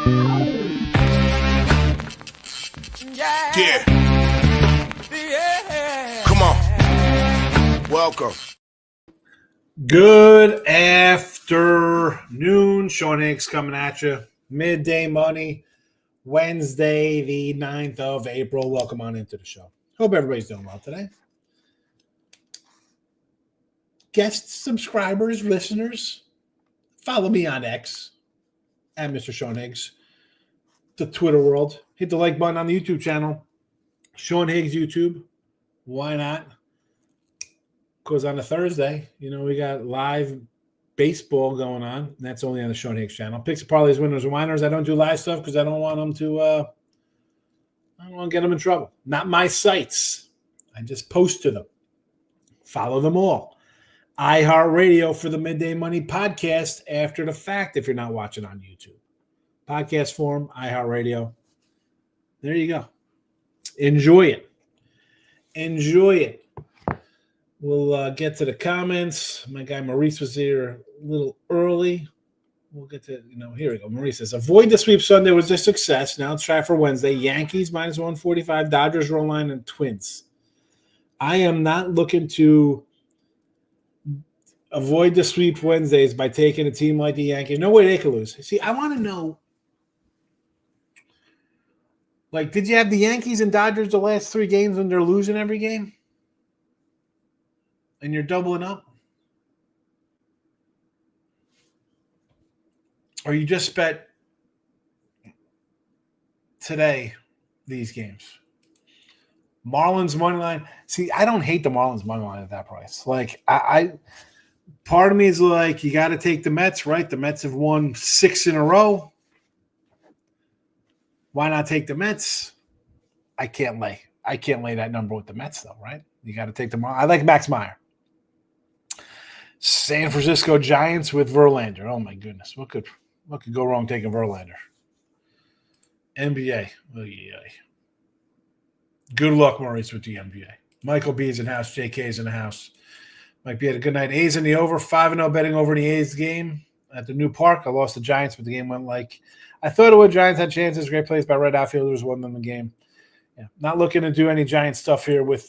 Yeah. Come on. Welcome. Good afternoon. Sean Higgs coming at you. Midday Money, Wednesday, the 9th of April. Welcome on into the show. Hope everybody's doing well today. Guest subscribers, listeners, follow me on X at Mr. Sean Higgs. The Twitter world. Hit the like button on the YouTube channel. Sean Higgs YouTube. Why not? Because on a Thursday, we got live baseball going on. And that's only on the Sean Higgs channel. Picks, parlays, winners, and whiners. I don't do live stuff because I don't want them to. I don't want to get them in trouble. Not my sites. I just post to them. Follow them all. iHeartRadio for the Midday Money podcast after the fact. If you're not watching on YouTube, podcast form, iHeartRadio. There you go. Enjoy it. Enjoy it. We'll get to the comments. My guy Maurice was here a little early. We'll get to, here we go. Maurice says, avoid the sweep Sunday was a success. Now let's try for Wednesday. Yankees minus 145, Dodgers roll line, and Twins. I am not looking to avoid the sweep Wednesdays by taking a team like the Yankees. No way they could lose. See, I want to know, did you have the Yankees and Dodgers the last 3 games when they're losing every game? And you're doubling up? Or you just bet today these games? Marlins money line. See, I don't hate the Marlins money line at that price. I part of me is like, you got to take the Mets, right? The Mets have won 6 in a row. Why not take the Mets? I can't lay that number with the Mets, though, right? You got to take them. I like Max Meyer. San Francisco Giants with Verlander. Oh my goodness, what could go wrong taking Verlander? NBA. Oh yeah. Good luck, Maurice, with the NBA. Michael B is in house. JK is in the house. Mike B had a good night. A's in the over. 5-0 betting over in the A's game at the new park. I lost the Giants, but the game went like I thought it would. Giants had chances. Great plays by right outfielders. Won them the game. Yeah, not looking to do any Giant stuff here with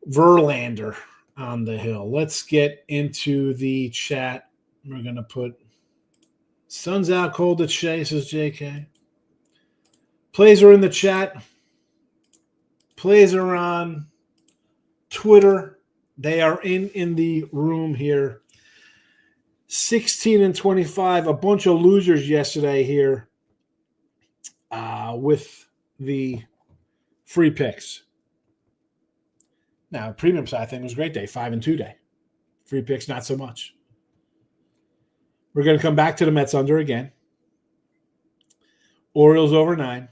Verlander on the hill. Let's get into the chat. We're going to put sun's out, cold at Shea, says JK. Plays are in the chat. Plays are on Twitter. They are in the room here. 16-25, a bunch of losers yesterday here with the free picks. Now, premium side thing was a great day, 5-2 day. Free picks, not so much. We're going to come back to the Mets under again. Orioles over 9,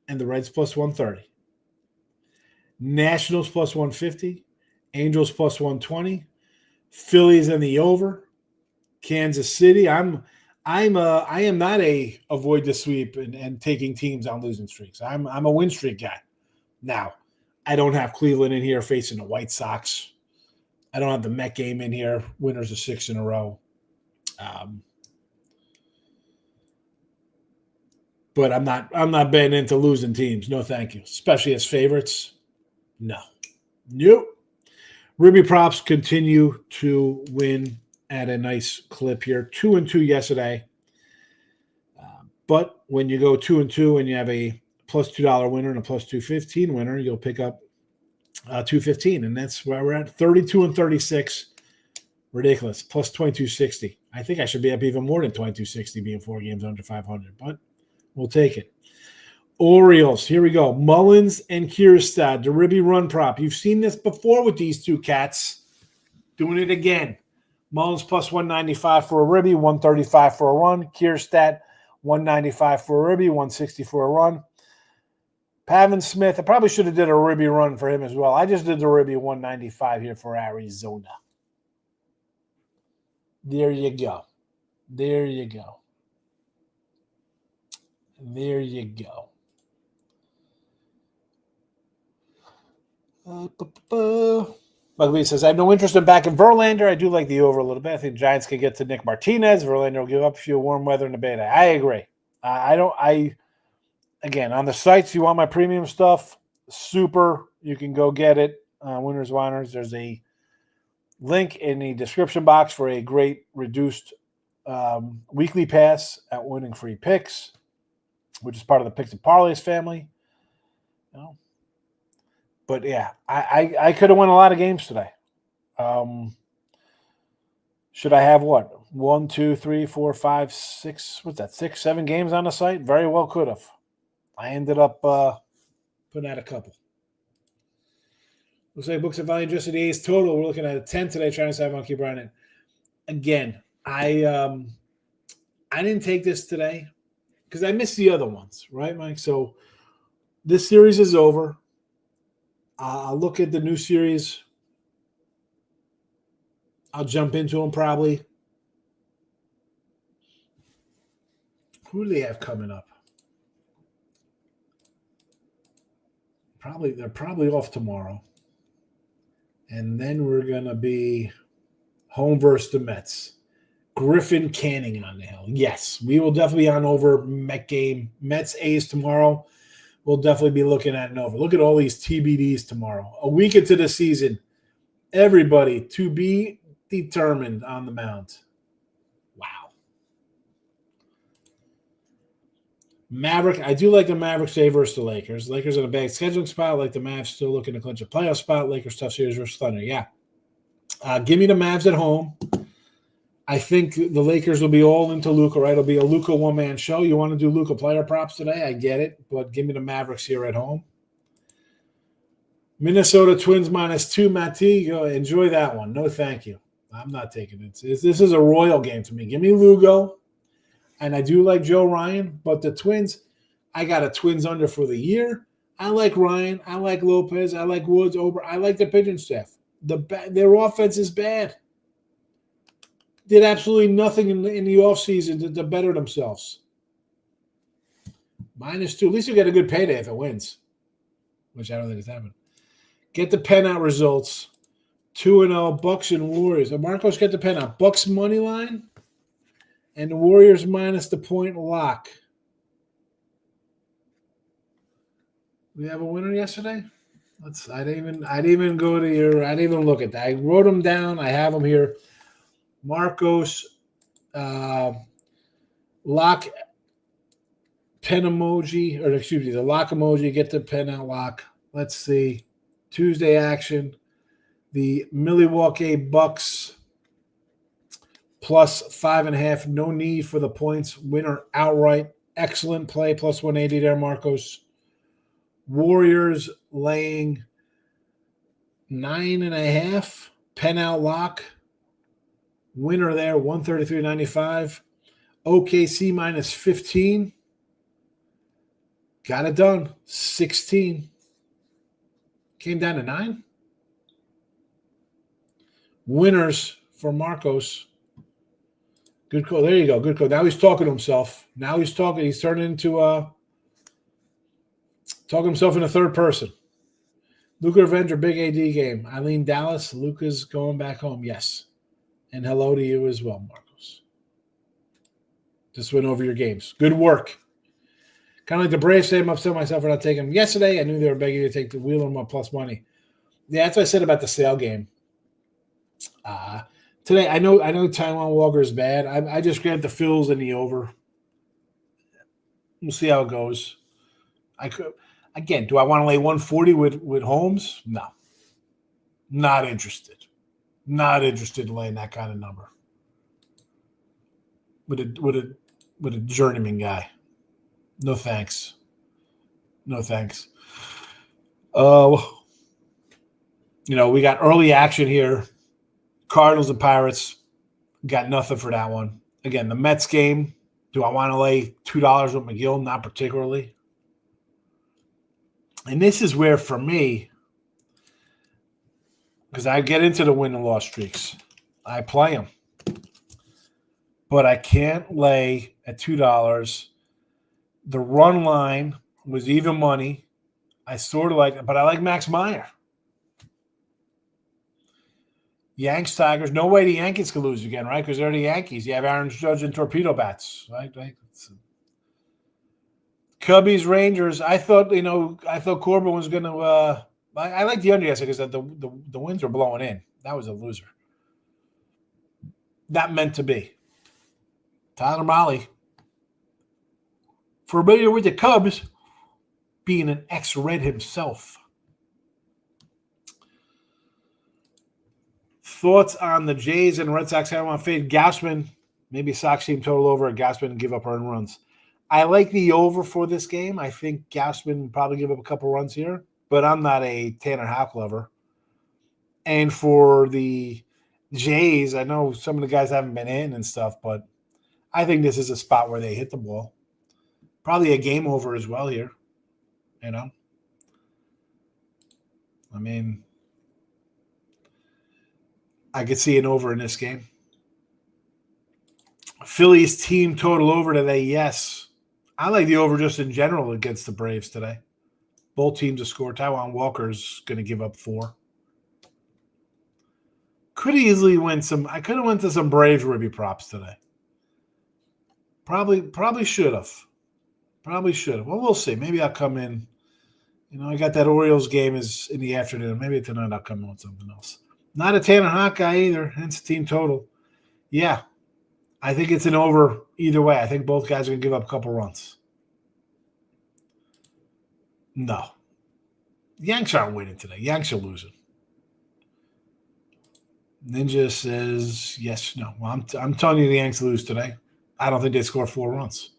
and the Reds plus 130. Nationals plus 150. Angels plus 120. Phillies in the over. Kansas City. I am not a avoid the sweep and taking teams on losing streaks. I'm a win streak guy. Now, I don't have Cleveland in here facing the White Sox. I don't have the Met game in here. Winners of 6 in a row. But I'm not betting into losing teams. No, thank you. Especially as favorites. No. Nope. Ruby props continue to win at a nice clip here. 2-2 yesterday. But when you go 2-2 and you have a plus $2 winner and a plus 215 winner, you'll pick up 215, and that's where we're at. 32-36, ridiculous. Plus 2260. I think I should be up even more than 2260, being 4 games under 500, but we'll take it. Orioles, here we go. Mullins and Kierstad, the Ribby run prop. You've seen this before with these two cats. Doing it again. Mullins plus 195 for a Ribby, 135 for a run. Kierstad, 195 for a Ribby, 160 for a run. Pavin Smith, I probably should have did a Ribby run for him as well. I just did the Ribby 195 here for Arizona. There you go. There you go. There you go. Michael B says, I have no interest in back in Verlander. I do like the over a little bit. I think the Giants can get to Nick Martinez. Verlander will give up a few warm weather in the beta. I agree. Again, on the sites, you want my premium stuff, super. You can go get it. Winners, Whiners. There's a link in the description box for a great reduced weekly pass at Winning Free Picks, which is part of the Picks and Parlays family. But yeah, I could have won a lot of games today. Should I have what? 1, 2, 3, 4, 5, 6, what's that? 6, 7 games on the site? Very well could have. I ended up putting out a couple. Looks like books of value just the A's total. We're looking at a 10 today, trying to save on keep running. Again, I didn't take this today because I missed the other ones, right, Mike? So this series is over. I'll look at the new series. I'll jump into them probably. Who do they have coming up? They're probably off tomorrow. And then we're going to be home versus the Mets. Griffin Canning on the hill. Yes, we will definitely be on over Met game. Mets A's tomorrow. We'll definitely be looking at an over. Look at all these TBDs tomorrow. A week into the season, everybody to be determined on the mound. Wow. Maverick, I do like the Mavericks today versus the Lakers. Lakers in a bad scheduling spot. Like the Mavs still looking to clinch a playoff spot. Lakers tough series versus Thunder. Yeah. Give me the Mavs at home. I think the Lakers will be all into Luka, right? It'll be a Luka one-man show. You want to do Luka player props today? I get it, but give me the Mavericks here at home. Minnesota Twins -2, Mati. Enjoy that one. No, thank you. I'm not taking it. This is a royal game to me. Give me Lugo, and I do like Joe Ryan, but the Twins, I got a Twins under for the year. I like Ryan. I like Lopez. I like Woods. I like the pitching staff. Their offense is bad. Did absolutely nothing in the offseason to better themselves. -2. At least you get a good payday if it wins, which I don't think is happening. Get the pen out results. 2-0, Bucks and Warriors. And Marcos, get the pen out. Bucks money line and the Warriors minus the point lock. We have a winner yesterday? I didn't even go to your. I didn't even look at that. I wrote them down. I have them here. Marcos, lock pen emoji, or excuse me, the lock emoji. Get the pen out lock. Let's see. Tuesday action. The Milwaukee Bucks plus 5.5. No need for the points. Winner outright. Excellent play. Plus 180 there, Marcos. Warriors laying 9.5. Pen out lock. Winner there, 133.95. OKC -15. Got it done. 16. Came down to 9. Winners for Marcos. Good call. There you go. Good call. Now he's talking to himself. Now he's talking. He's turning into talking himself in a third person. Luka Avenger, big AD game. Eileen Dallas. Luka's going back home. Yes. And hello to you as well, Marcos. Just went over your games. Good work. Kind of like the Braves say, I'm upset myself for not taking them yesterday. I knew they were begging you to take the Wheeler more plus money. Yeah, that's what I said about the sale game. Today, I know Taiwan Walker is bad. I just grabbed the fills and the over. We'll see how it goes. Again, do I want to lay 140 with Holmes? No. Not interested. Not interested in laying that kind of number with a journeyman guy. No thanks. No thanks. We got early action here. Cardinals and Pirates. Got nothing for that one. Again, the Mets game. Do I want to lay $2 with McGill? Not particularly. And this is where, for me, because I get into the win and loss streaks, I play them. But I can't lay at $2. The run line was even money. I sort of like it, but I like Max Meyer. Yanks, Tigers. No way the Yankees could lose again, right? Because they're the Yankees. You have Aaron Judge and torpedo bats, right? Cubbies, Rangers. I thought Corbin was going to. I like the under yesterday because the winds were blowing in. That was a loser. Not meant to be. Tyler Mahle, familiar with the Cubs, being an ex-Red himself. Thoughts on the Jays and Red Sox? I want to fade Gausman. Maybe Sox team total over at Gausman and give up earned runs. I like the over for this game. I think Gausman will probably give up a couple runs here, but I'm not a Tanner Houck lover. And for the Jays, I know some of the guys haven't been in and stuff, but I think this is a spot where they hit the ball. Probably a game over as well here. I mean, I could see an over in this game. Phillies team total over today, yes. I like the over just in general against the Braves today. Both teams to score. Taijuan Walker's going to give up 4. Could easily win some. I could have went to some Braves ribby props today. Probably should have. Probably should have. Well, we'll see. Maybe I'll come in. I got that Orioles game is in the afternoon. Maybe tonight I'll come in with something else. Not a Tanner Houck guy either, hence team total. Yeah, I think it's an over either way. I think both guys are going to give up a couple runs. No. Yanks aren't winning today. Yanks are losing. Ninja says yes, no. Well, I'm telling you the Yanks lose today. I don't think they score 4 runs.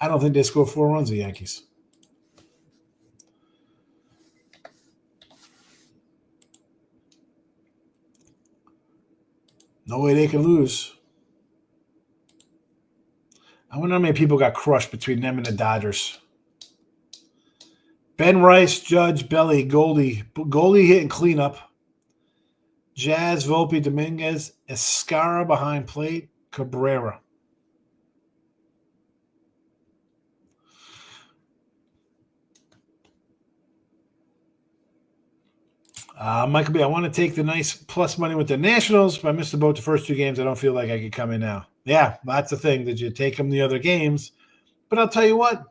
I don't think they score 4 runs, the Yankees. No way they can lose. I wonder how many people got crushed between them and the Dodgers. Ben Rice, Judge, Belly, Goldie hitting cleanup. Jazz, Volpe, Dominguez, Escara behind plate, Cabrera. Michael B., I want to take the nice plus money with the Nationals, but I missed the boat the first 2 games. I don't feel like I could come in now. Yeah, that's the thing. Did you take them the other games? But I'll tell you what.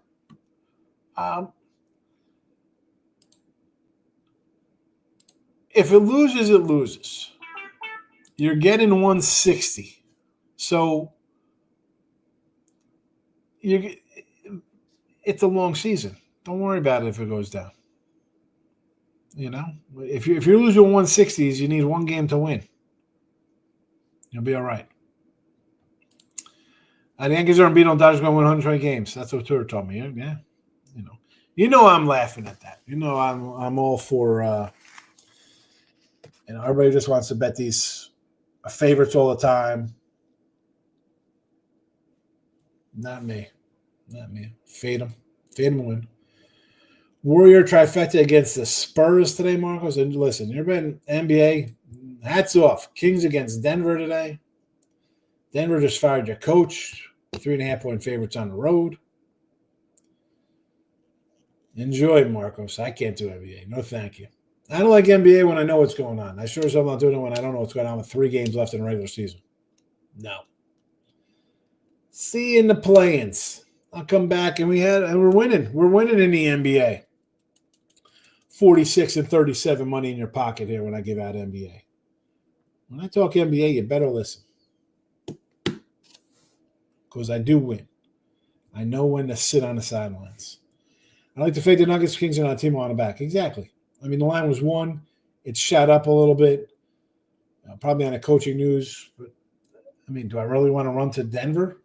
If it loses, it loses. You're getting 160. So it's a long season. Don't worry about it if it goes down. If you're losing 160s, you need 1 game to win. You'll be all right. The Yankees are unbeaten. Dodgers going to win 120 games. That's what Tour told me. Yeah. I'm laughing at that. I'm all for everybody just wants to bet these favorites all the time. Not me. Fade them and win. Warrior trifecta against the Spurs today, Marcos. And listen, you've been NBA. Hats off. Kings against Denver today. Denver just fired your coach. 3.5-point favorites on the road. Enjoy, Marcos. I can't do NBA. No, thank you. I don't like NBA when I know what's going on. I sure as hell not doing it when I don't know what's going on with 3 games left in the regular season. No. See you in the play-ins. I'll come back and we're winning. We're winning in the NBA. 46 and 37 money in your pocket here when I give out NBA. When I talk NBA, you better listen. Because I do win. I know when to sit on the sidelines. I like to fade the Nuggets, Kings, and Timo on the back. Exactly. I mean, the line was 1. It shot up a little bit. Probably on the coaching news. But, I mean, do I really want to run to Denver?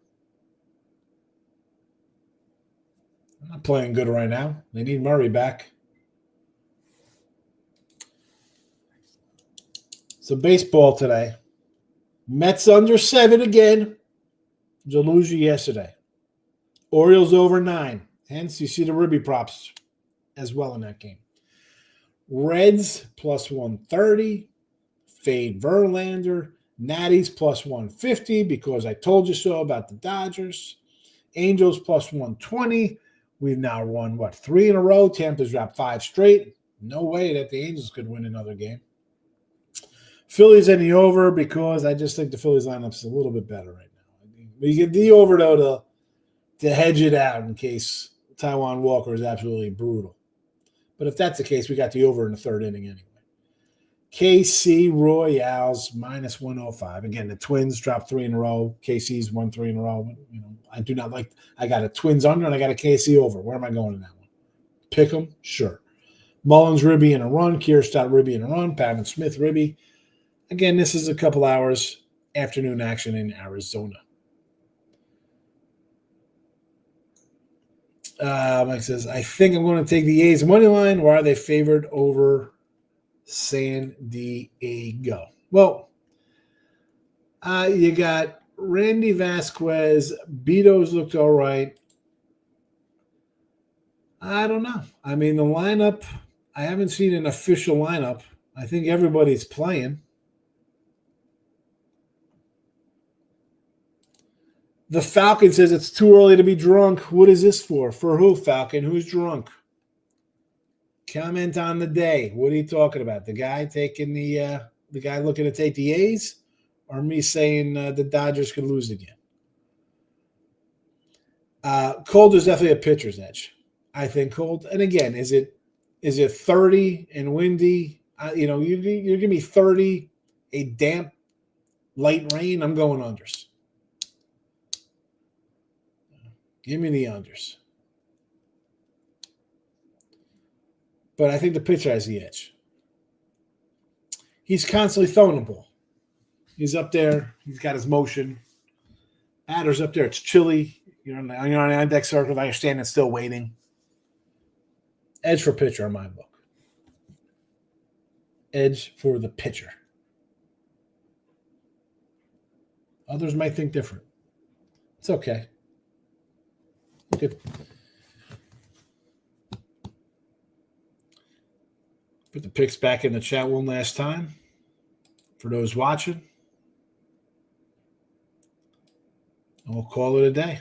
I'm not playing good right now. They need Murray back. So baseball today. Mets under 7 again. Delusion yesterday. Orioles over 9. Hence, you see the ribby props as well in that game. Reds plus 130. Fade Verlander. Natties plus 150 because I told you so about the Dodgers. Angels plus 120. We've now won, 3 in a row? Tampa's dropped 5 straight. No way that the Angels could win another game. Phillies in the over because I just think the Phillies lineup's a little bit better right now. We get the over, though, to hedge it out in case Taiwan Walker is absolutely brutal. But if that's the case, we got the over in the third inning anyway. KC Royals minus 105. Again, the Twins dropped 3 in a row. KC's won 3 in a row. You know, I do not like. I got a Twins under and I got a KC over. Where am I going in that one? Pick them, sure. Mullins Ribby in a run. Kierstadt Ribby in a run. Pavin Smith Ribby. Again, this is a couple hours afternoon action in Arizona. Mike says, I think I'm going to take the A's money line. Why are they favored over San Diego? Well, you got Randy Vasquez. Beto's looked all right. I don't know. I mean, the lineup, I haven't seen an official lineup. I think everybody's playing. The Falcon says it's too early to be drunk. What is this for? For who, Falcon? Who's drunk? Comment on the day. What are you talking about? The guy taking the guy looking to take the A's, or me saying the Dodgers could lose again? Cold is definitely a pitcher's edge. I think Cold. And again, is it 30 and windy? You're giving me 30, a damp, light rain. I'm going unders. Give me the unders. But I think the pitcher has the edge. He's constantly throwing the ball. He's up there. He's got his motion. Batter's up there. It's chilly. You're on the index circle. You're standing still waiting. Edge for pitcher in my book. Edge for the pitcher. Others might think different. It's okay. Good. Put the picks back in the chat one last time for those watching. And we'll call it a day.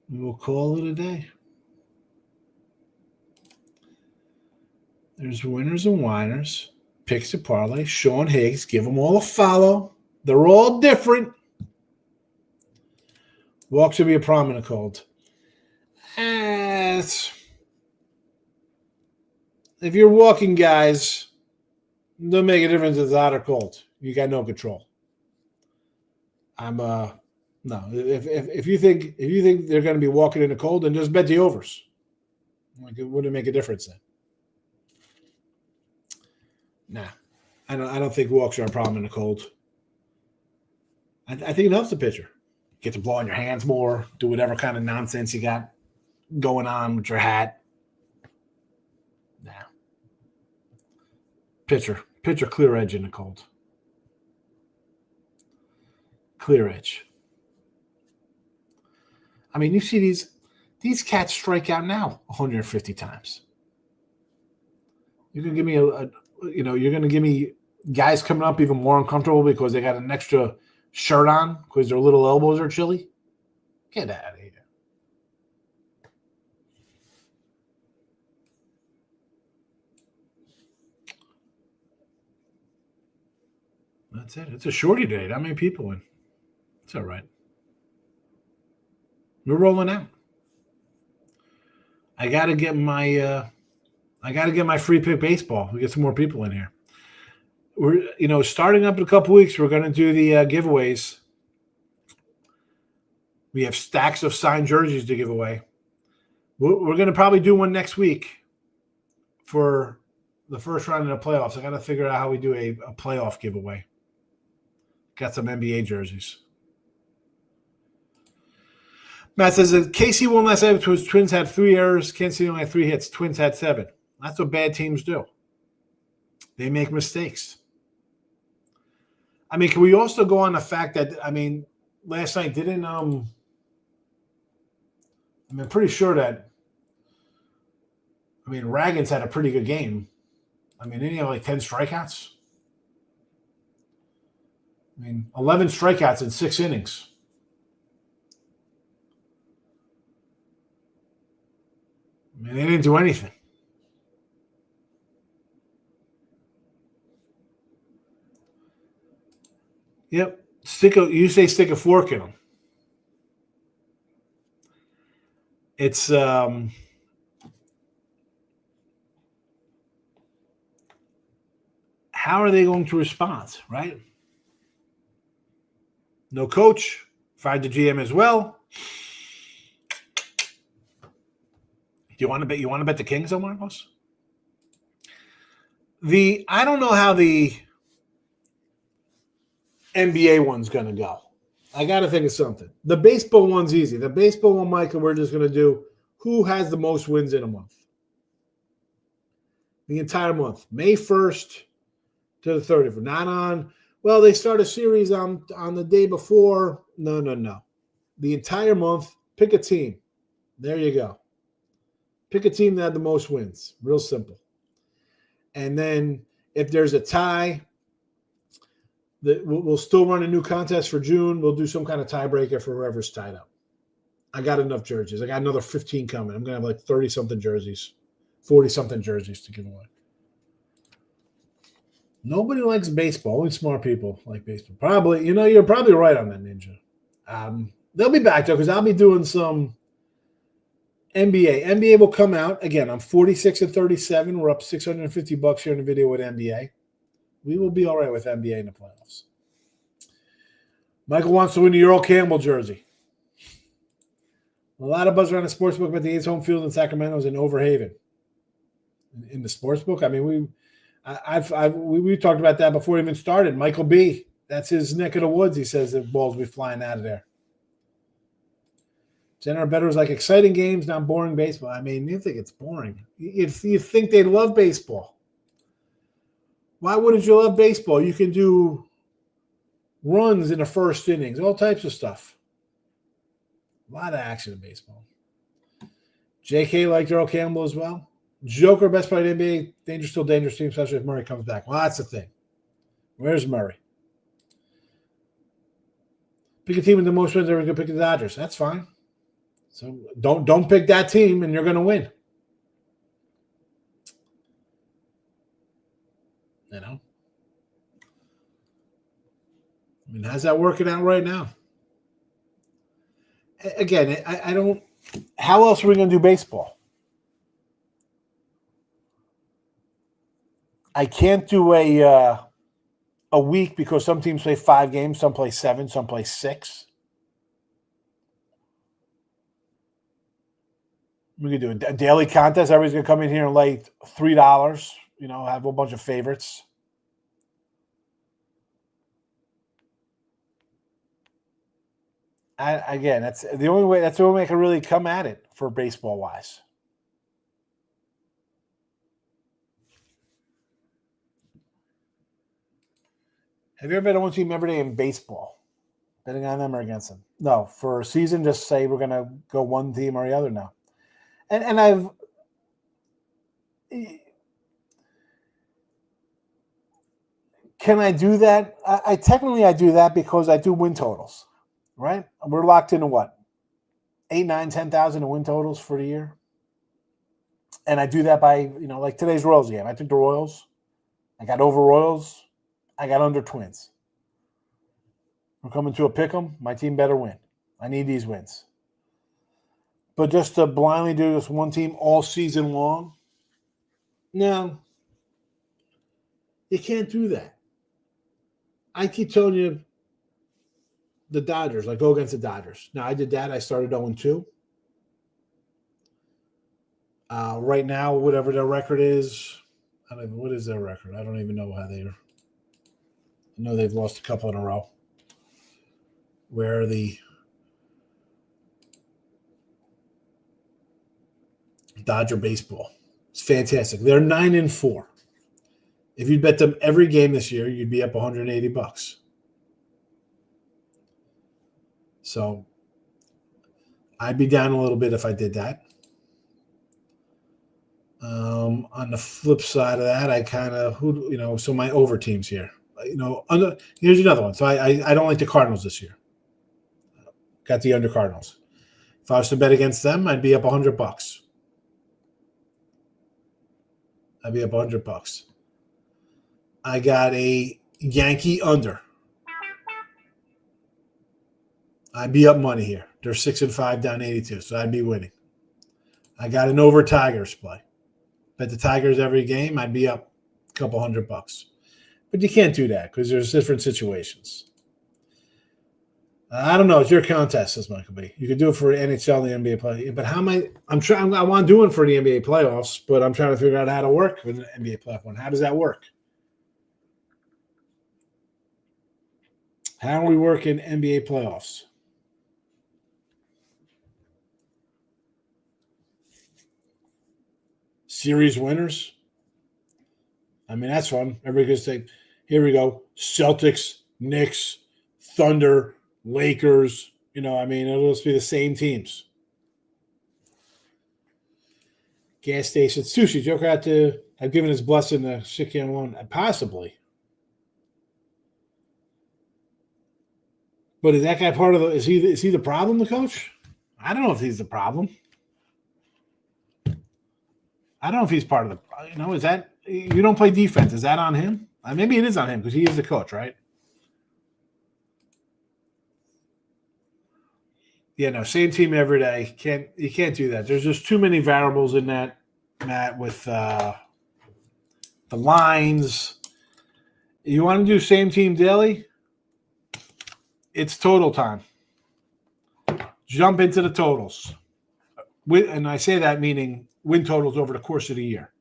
We will call it a day. There's winners and whiners. Picks to parlay. Sean Higgs. Give them all a follow. They're all different. Walk should be a prominent cold. If you're walking, guys, don't make a difference if it's hot or cold. You got no control. No. If you think they're going to be walking in the cold, then just bet the overs. Like, it wouldn't make a difference then. Nah, I don't think walks are a problem in the cold. I think it helps the pitcher. Get to blow on your hands more, do whatever kind of nonsense you got going on with your hat. Nah. Pitcher clear edge in the cold. Clear edge. I mean, you see these cats strike out now 150 times. You're gonna give me you're gonna give me guys coming up even more uncomfortable because they got an extra shirt on because their little elbows are chilly. Get out of here. That's it. It's a shorty day. Not many people in. It's all right. We're rolling out. I gotta get my free pick baseball. We get some more people in here. We're starting up in a couple weeks. We're gonna do the giveaways. We have stacks of signed jerseys to give away. We're gonna probably do one next week for the first round of the playoffs. I gotta figure out how we do a playoff giveaway. Got some NBA jerseys. Matt says that KC won last night because Twins had 3 errors. Kansas City only had 3 hits. Twins had 7. That's what bad teams do. They make mistakes. I mean, can we also go on the fact that, last night I'm pretty sure that, Raggins had a pretty good game. Didn't he have like 10 strikeouts? 11 strikeouts in 6 innings. They didn't do anything. Yep. You say stick a fork in them. It's how are they going to respond, right? No coach, fired the GM as well. Do you want to bet? You want to bet the Kings on Marcos? I don't know how the NBA one's going to go. I got to think of something. The baseball one's easy. The baseball one, Michael, we're just going to do who has the most wins in a month. The entire month, May 1st to the 30th. Not on, well, they start a series on the day before. No. The entire month, pick a team. There you go. Pick a team that had the most wins. Real simple. And then if there's a tie, we'll still run a new contest for June. We'll do some kind of tiebreaker for whoever's tied up. I got enough jerseys. I got another 15 coming. I'm going to have like 30-something jerseys, 40-something jerseys to give away. Nobody likes baseball. Only smart people like baseball. Probably, you're probably right on that, Ninja. They'll be back, though, because I'll be doing some NBA. NBA will come out. Again, I'm 46-37. We're up $650 here in the video with NBA. We will be all right with NBA in the playoffs. Michael wants to win the Earl Campbell jersey. A lot of buzz around the sportsbook about the A's home field in Sacramento is in Overhaven. In the sportsbook, I mean, we talked about that before it even started. Michael B, that's his neck of the woods. He says the balls will be flying out of there. General Better was like exciting games, not boring baseball. I mean, you think it's boring. You think they love baseball. Why wouldn't you love baseball? You can do runs in the first innings, all types of stuff. A lot of action in baseball. JK liked Earl Campbell as well. Joker, best player in the NBA. Dangerous, still dangerous team, especially if Murray comes back. Well, that's the thing. Where's Murray? Pick a team with the most wins. Everyone's going to pick the Dodgers. That's fine. So don't pick that team, and you're going to win. I mean, how's that working out right now? Again, I don't. How else are we going to do baseball? I can't do a week because some teams play 5 games, some play 7, some play 6. We could do a daily contest. Everybody's going to come in here and lay $3, have a bunch of favorites. Again, that's the only way I can really come at it for baseball-wise. Have you ever bet on one team every day in baseball? Betting on them or against them? No. For a season, just say we're going to go one team or the other now. And I've – can I do that? I technically do that because I do win totals, right? We're locked into what? 8, 9, 10,000 in win totals for the year. And I do that by, like today's Royals game. I took the Royals. I got over Royals. I got under Twins. We're coming to a pick'em. My team better win. I need these wins. But just to blindly do this one team all season long, no. You can't do that. I keep telling you the Dodgers, like go against the Dodgers. Now, I did that. I started 0-2. Right now, whatever their record is, what is their record? I don't even know how they are. I know they've lost a couple in a row. Where are the Dodger baseball? It's fantastic. They're 9-4. If you bet them every game this year, you'd be up $180. So I'd be down a little bit if I did that. On the flip side of that, I kind of, so my over teams here. Here's another one. So I don't like the Cardinals this year. Got the under Cardinals. If I was to bet against them, I'd be up $100. I'd be up $100. I got a Yankee under. I'd be up money here. They're 6-5 down 82, so I'd be winning. I got an over Tigers play. Bet the Tigers every game, I'd be up a couple $100. But you can't do that because there's different situations. I don't know. It's your contest, says Michael B. You could do it for NHL and the NBA play. But how am I'm trying. I want to do it for the NBA playoffs, but I'm trying to figure out how to work with the NBA playoff one. How does that work? How are we working NBA playoffs? Series winners? I mean, that's fun. Everybody can say, here we go. Celtics, Knicks, Thunder, Lakers. You know, I mean, it'll just be the same teams. Gas station. Sushi. Joker had to have given his blessing to Shikian one. Possibly. But is that guy part of the is he the problem, the coach? I don't know if he's the problem. I don't know if he's part of the is that you don't play defense. Is that on him? Maybe it is on him because he is the coach, right? Yeah, no, same team every day. You can't do that. There's just too many variables in that, Matt, with the lines. You want to do same team daily? It's total time. Jump into the totals. And I say that meaning win totals over the course of the year.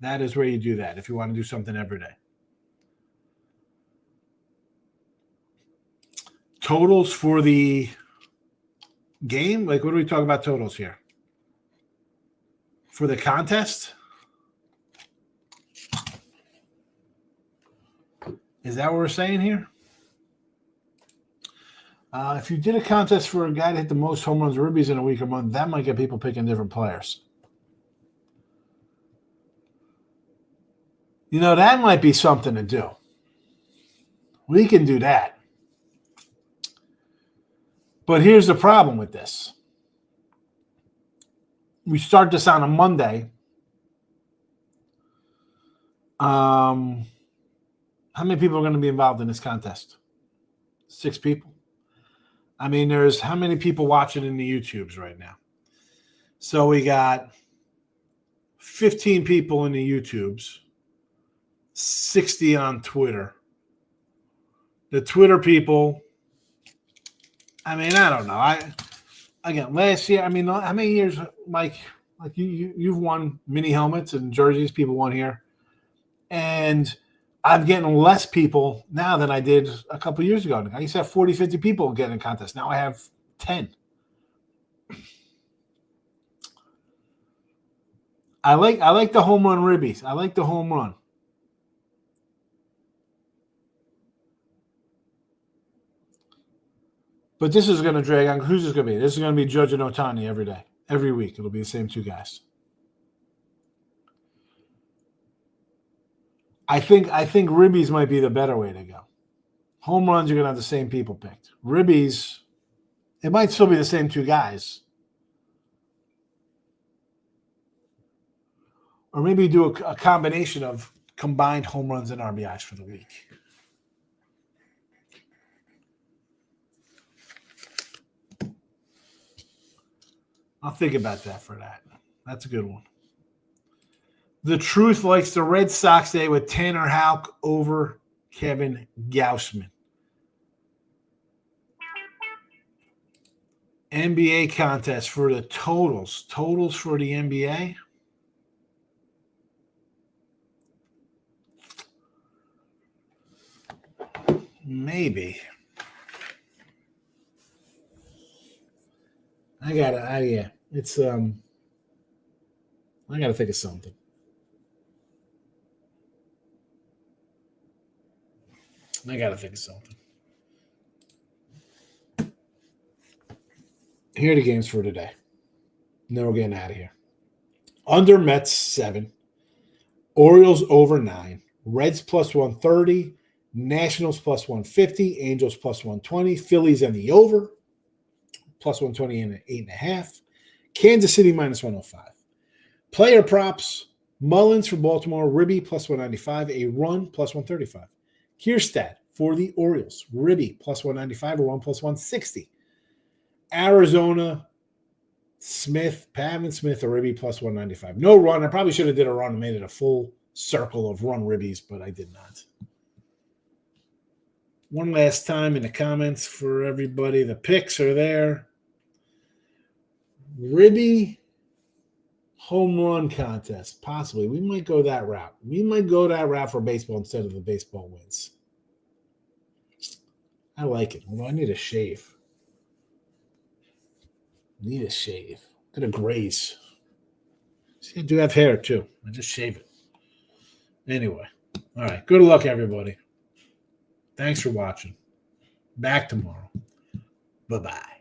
That is where you do that if you want to do something every day. Totals for the game? Like, what are we talking about totals here? For the contest? Is that what we're saying here? If you did a contest for a guy to hit the most home runs or ribbies in a week or month, that might get people picking different players. You know, that might be something to do. We can do that. But here's the problem with this. We start this on a Monday. How many people are going to be involved in this contest? 6 people. I mean, there's how many people watching in the YouTubes right now? So we got 15 people in the YouTubes, 60 on Twitter. The Twitter people, I mean, I don't know. Last year, I mean, how many years, Mike? Like you've won mini helmets and jerseys. People won here, and I'm getting less people now than I did a couple of years ago. I used to have 40, 50 people getting in contest. Now I have 10. I like the home run ribbies. I like the home run. But this is going to drag on. Who's this going to be? This is going to be Judge and Ohtani every day. Every week. It'll be the same 2 guys. I think ribbies might be the better way to go. Home runs, you're going to have the same people picked. Ribbies, it might still be the same 2 guys. Or maybe do a combination of combined home runs and RBIs for the week. I'll think about that for that. That's a good one. The Truth likes the Red Sox today with Tanner Houck over Kevin Gausman. NBA contest for the totals. Totals for the NBA. Maybe. It's I gotta think of something. Here are the games for today. Then we're getting out of here. Under Mets 7. Orioles over 9. Reds plus 130. Nationals plus 150. Angels plus 120. Phillies and the over. Plus 120 and 8.5. Kansas City minus 105. Player props. Mullins for Baltimore. Ribby plus 195. A run plus 135. Kierstad for the Orioles. Ribby plus 195. A run plus 160. Arizona, Smith, Pavin Smith, or Ribby plus 195. No run. I probably should have did a run and made it a full circle of run Ribbies, but I did not. One last time in the comments for everybody. The picks are there. Ribby home run contest, possibly. We might go that route. We might go that route for baseball instead of the baseball wins. I like it, although I need a shave. Need a shave. Got a graze. See, I do have hair too. I just shave it. Anyway, all right. Good luck, everybody. Thanks for watching. Back tomorrow. Bye-bye.